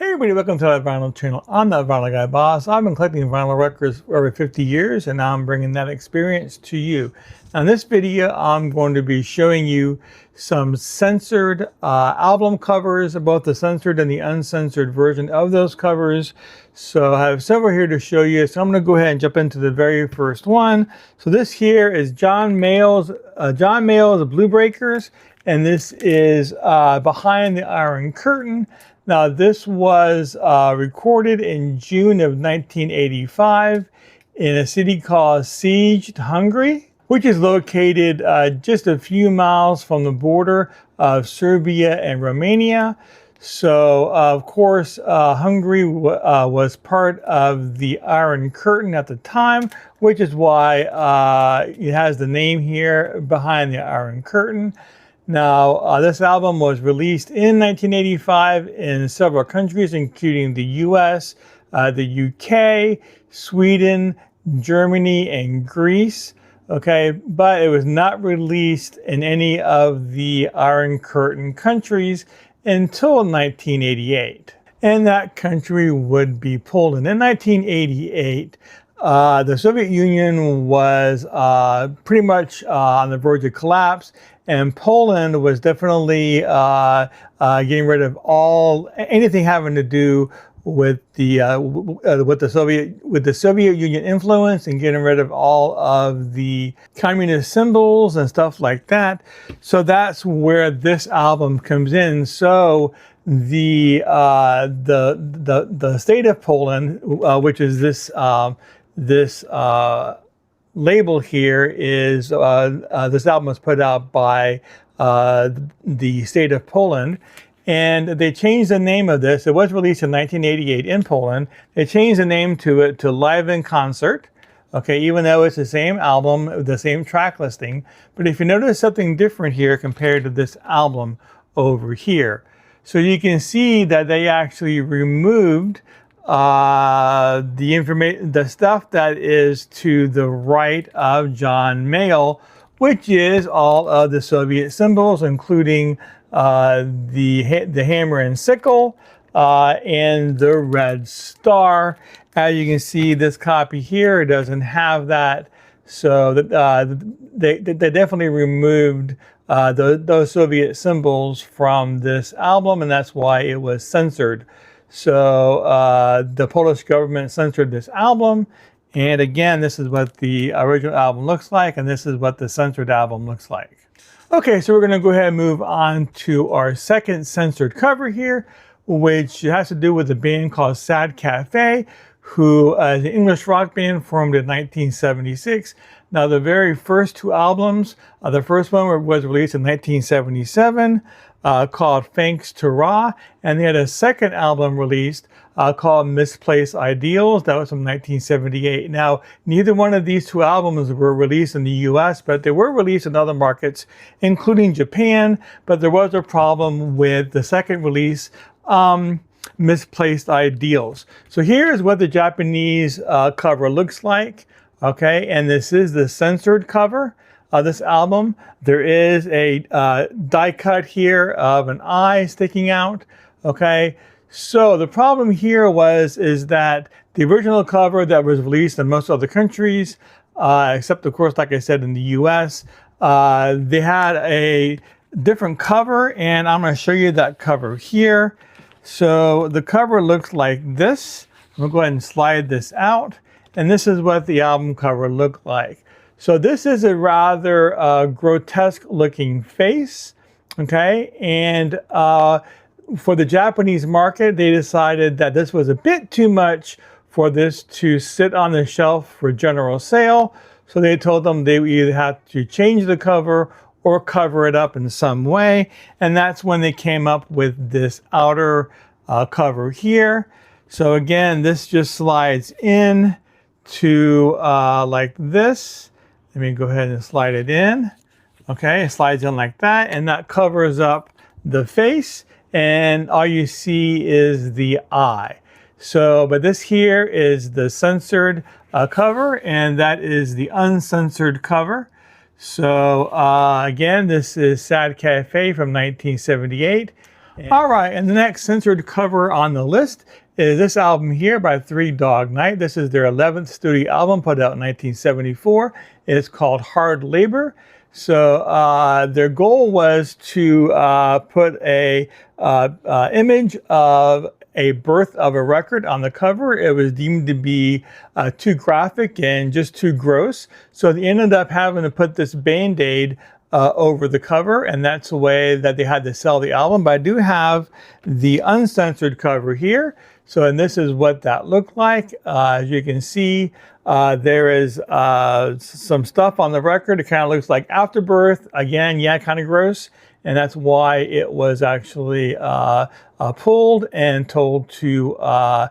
Hey everybody, welcome to the Vinyl channel. I'm that Vinyl Guy Boss. I've been collecting vinyl records for over 50 years and now I'm bringing that experience to you. Now in this video, I'm going to be showing you some censored album covers, both the censored and the uncensored version of those covers. So I have several here to show you. So I'm going to go ahead and jump into the very first one. So this here is John Mayall's Blue Breakers, and this is Behind the Iron Curtain. Now this was recorded in June of 1985 in a city called Szeged, Hungary, which is located just a few miles from the border of Serbia and Romania. So of course Hungary was part of the Iron Curtain at the time, which is why it has the name here, Behind the Iron Curtain. Now, this album was released in 1985 in several countries, including the US, the UK, Sweden, Germany, and Greece. Okay, but it was not released in any of the Iron Curtain countries until 1988. And that country would be Poland. In 1988, the Soviet Union was pretty much on the verge of collapse, and Poland was definitely getting rid of anything having to do with the Soviet Union influence, and getting rid of all of the communist symbols and stuff like that. So that's where this album comes in. So the state of Poland, which is this label here, is this album was put out by the state of Poland, and they changed the name of this. It was released in 1988 in Poland. They changed the name to Live in Concert. Okay, even though it's the same album, the same track listing. But if you notice something different here compared to this album over here, so you can see that they actually removed the stuff that is to the right of John Mayall, which is all of the Soviet symbols, including the hammer and sickle and the red star. As you can see, this copy here doesn't have that, so they definitely removed those Soviet symbols from this album, and that's why it was censored. So the Polish government censored this album, and again, this is what the original album looks like, and this is what the censored album looks like. Okay, so we're going to go ahead and move on to our second censored cover here, which has to do with a band called Sad Café, who is an English rock band formed in 1976. Now, the very first two albums, the first one was released in 1977, called Thanks to Ra, and they had a second album released called Misplaced Ideals. That was from 1978. Now, neither one of these two albums were released in the US, but they were released in other markets, including Japan. But there was a problem with the second release, Misplaced Ideals. So here's what the Japanese cover looks like. Okay, and this is the censored cover of this album. There is a die cut here of an eye sticking out. Okay, so the problem here is that the original cover that was released in most other countries, except of course, like I said, in the US, they had a different cover, and I'm going to show you that cover here. So the cover looks like this. I'm going to go ahead and slide this out, and this is what the album cover looked like. So this is a rather grotesque looking face, okay? And for the Japanese market, they decided that this was a bit too much for this to sit on the shelf for general sale. So they told them they would either have to change the cover or cover it up in some way. And that's when they came up with this outer cover here. So again, this just slides in to like this. Let me go ahead and slide it in. Okay, it slides in like that, and that covers up the face, and all you see is the eye. So, but this here is the censored cover, and that is the uncensored cover. So again, this is Sad Café from 1978. All right, and the next censored cover on the list is this album here by Three Dog Night. This is their 11th studio album, put out in 1974. It's called Hard Labor. So their goal was to put a image of a birth of a record on the cover. It was deemed to be too graphic and just too gross. So they ended up having to put this Band-Aid over the cover, and that's the way that they had to sell the album. But I do have the uncensored cover here. So, and this is what that looked like. As you can see, there is some stuff on the record. It kind of looks like afterbirth. Again, yeah, kind of gross. And that's why it was actually pulled and told to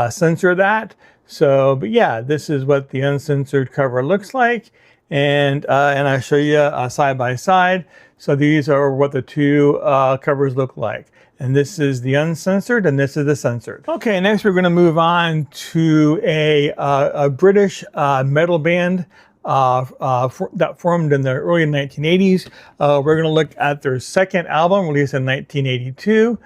censor that. So, but yeah, this is what the uncensored cover looks like. And I show you side by side. So these are what the two covers look like. And this is the uncensored, and this is the censored. Okay, next we're going to move on to a British metal band that formed in the early 1980s. We're going to look at their second album, released in 1982.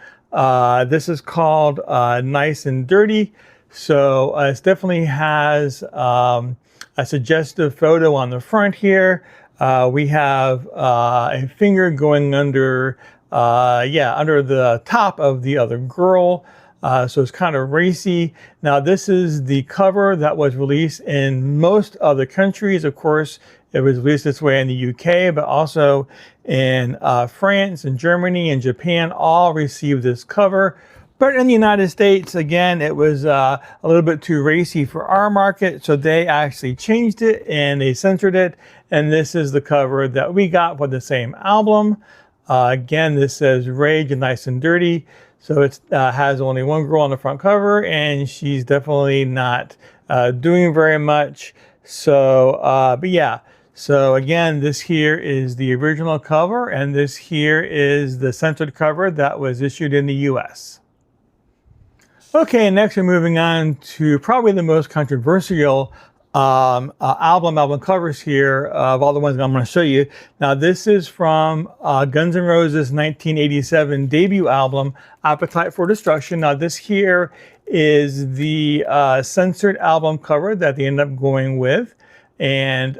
This is called Nice and Dirty. So it definitely has a suggestive photo on the front here. We have a finger going under, under the top of the other girl. So it's kind of racy. Now this is the cover that was released in most other countries. Of course, it was released this way in the UK, but also in France and Germany and Japan all received this cover. But in the United States, again, it was a little bit too racy for our market, so they actually changed it and they censored it. And this is the cover that we got for the same album. Again, this says Rage and Nice and Dirty. So it has only one girl on the front cover, and she's definitely not doing very much. So, but yeah. So again, this here is the original cover, and this here is the censored cover that was issued in the US. Okay, next we're moving on to probably the most controversial album covers here of all the ones I'm going to show you. Now this is from Guns N' Roses' 1987 debut album, Appetite for Destruction. Now this here is the censored album cover that they ended up going with. And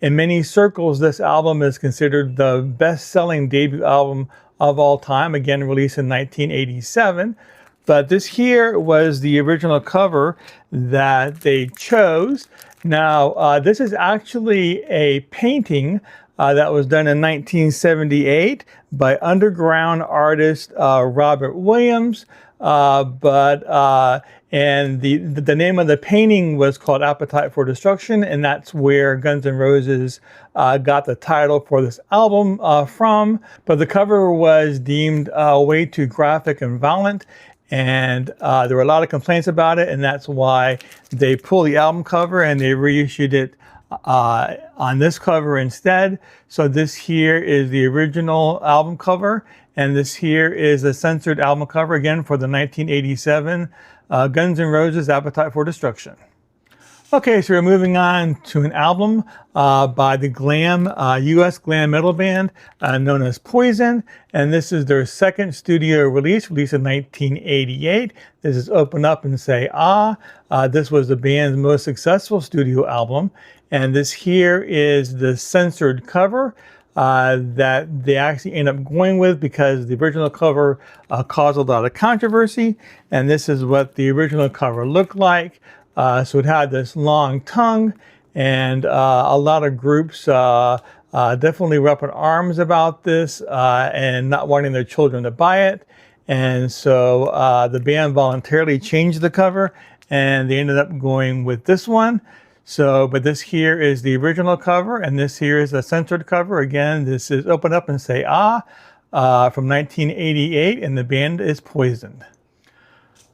in many circles, this album is considered the best-selling debut album of all time, again released in 1987. But this here was the original cover that they chose. Now, this is actually a painting that was done in 1978 by underground artist Robert Williams. And the name of the painting was called Appetite for Destruction, and that's where Guns N' Roses got the title for this album from. But the cover was deemed way too graphic and violent, and there were a lot of complaints about it, and that's why they pulled the album cover and they reissued it on this cover instead. So this here is the original album cover, and this here is the censored album cover, again for the 1987 Guns N' Roses Appetite for Destruction. Okay, so we're moving on to an album by the US glam metal band known as Poison, and this is their second studio released in 1988. This is Open Up and Say Ah. This was the band's most successful studio album, and this here is the censored cover that they actually end up going with because the original cover caused a lot of controversy, and this is what the original cover looked like. So it had this long tongue, and a lot of groups definitely were up in arms about this and not wanting their children to buy it. And so the band voluntarily changed the cover, and they ended up going with this one. So, but this here is the original cover, and this here is the censored cover. Again, this is Open Up and Say Ah from 1988, and the band is Poison.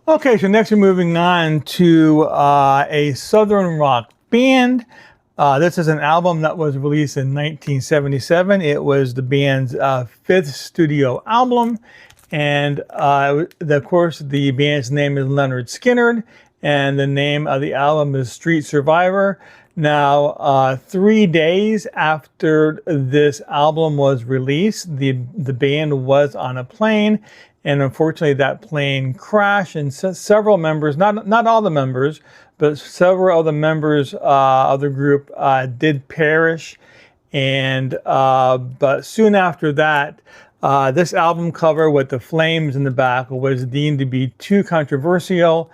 Okay, so next we're moving on to a Southern rock band. This is an album that was released in 1977. It was the band's fifth studio album. And of course, the band's name is Lynyrd Skynyrd, and the name of the album is Street Survivor. Now, 3 days after this album was released, the band was on a plane, and unfortunately that plane crashed, and several members, not all the members, but several of the members of the group did perish. And but soon after that, this album cover with the flames in the back was deemed to be too controversial,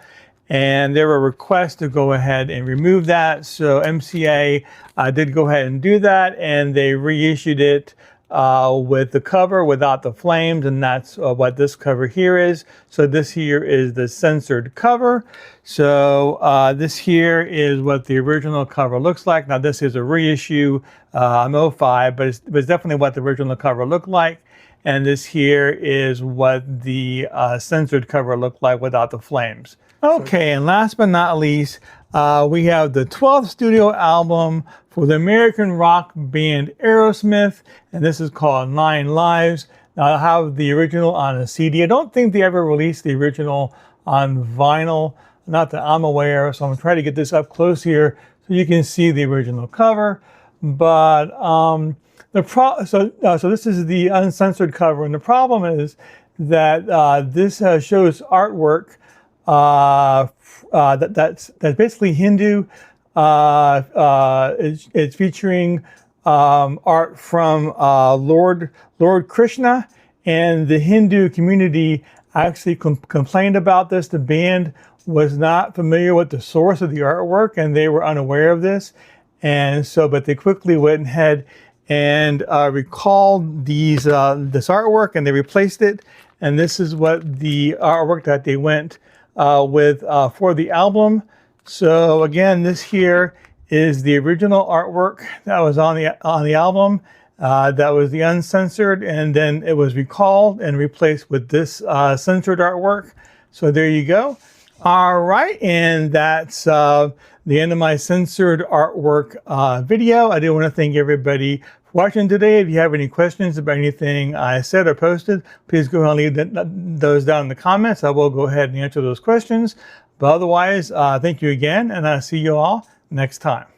and there were requests to go ahead and remove that. So MCA did go ahead and do that, and they reissued it with the cover without the flames, and that's what this cover here is. So this here is the censored cover. So this here is what the original cover looks like. Now this is a reissue, '05, but it's definitely what the original cover looked like. And this here is what the censored cover looked like without the flames. Okay, and last but not least, we have the 12th studio album for the American rock band Aerosmith, and this is called 9 Lives. Now, I have the original on a CD. I don't think they ever released the original on vinyl, not that I'm aware of, so I'm gonna try to get this up close here so you can see the original cover. But so this is the uncensored cover, and the problem is that this shows artwork that's basically Hindu. It's featuring art from Lord Krishna, and the Hindu community actually complained about this. The band was not familiar with the source of the artwork, and they were unaware of this, and so but they quickly went ahead and recalled this artwork, and they replaced it, and this is what the artwork that they went with for the album. So again, this here is the original artwork that was on the album. That was the uncensored, and then it was recalled and replaced with this censored artwork. So there you go. All right, and that's the end of my censored artwork video. I do want to thank everybody for watching today. If you have any questions about anything I said or posted, please go ahead and leave those down in the comments. I will go ahead and answer those questions. But otherwise, thank you again, and I'll see you all next time.